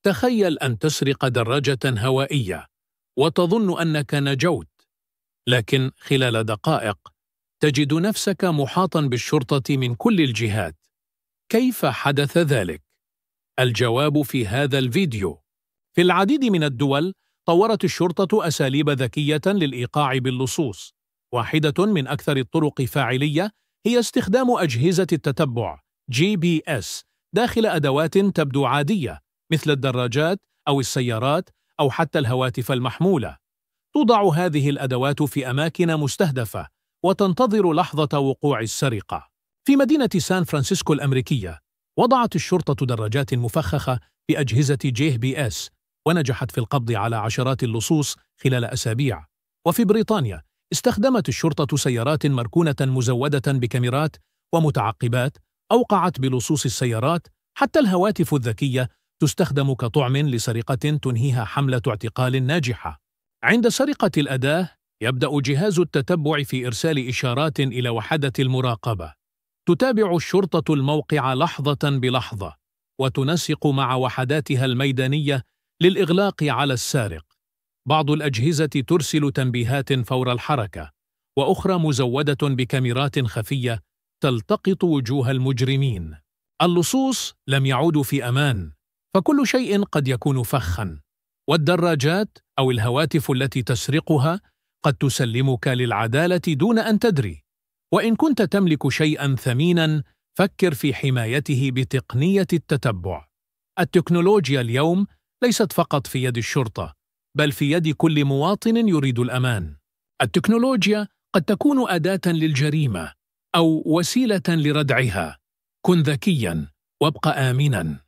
تخيل أن تسرق دراجة هوائية وتظن أنك نجوت، لكن خلال دقائق تجد نفسك محاطاً بالشرطة من كل الجهات. كيف حدث ذلك؟ الجواب في هذا الفيديو. في العديد من الدول طورت الشرطة أساليب ذكية للإيقاع باللصوص. واحدة من أكثر الطرق فاعلية هي استخدام أجهزة التتبع GPS داخل أدوات تبدو عادية مثل الدراجات أو السيارات أو حتى الهواتف المحمولة. توضع هذه الأدوات في أماكن مستهدفة وتنتظر لحظة وقوع السرقة. في مدينة سان فرانسيسكو الأمريكية وضعت الشرطة دراجات مفخخة بأجهزة GPS ونجحت في القبض على عشرات اللصوص خلال أسابيع. وفي بريطانيا استخدمت الشرطة سيارات مركونة مزودة بكاميرات ومتعقبات أوقعت بلصوص السيارات. حتى الهواتف الذكية تستخدم كطعم لسرقة تنهيها حملة اعتقال ناجحة. عند سرقة الأداة يبدأ جهاز التتبع في إرسال إشارات إلى وحدة المراقبة. تتابع الشرطة الموقع لحظة بلحظة وتنسق مع وحداتها الميدانية للإغلاق على السارق. بعض الأجهزة ترسل تنبيهات فور الحركة، وأخرى مزودة بكاميرات خفية تلتقط وجوه المجرمين. اللصوص لم يعودوا في أمان، فكل شيء قد يكون فخاً، والدراجات أو الهواتف التي تسرقها قد تسلمك للعدالة دون أن تدري. وإن كنت تملك شيئاً ثميناً، فكر في حمايته بتقنية التتبع. التكنولوجيا اليوم ليست فقط في يد الشرطة، بل في يد كل مواطن يريد الأمان. التكنولوجيا قد تكون أداة للجريمة أو وسيلة لردعها. كن ذكياً وابق آمناً.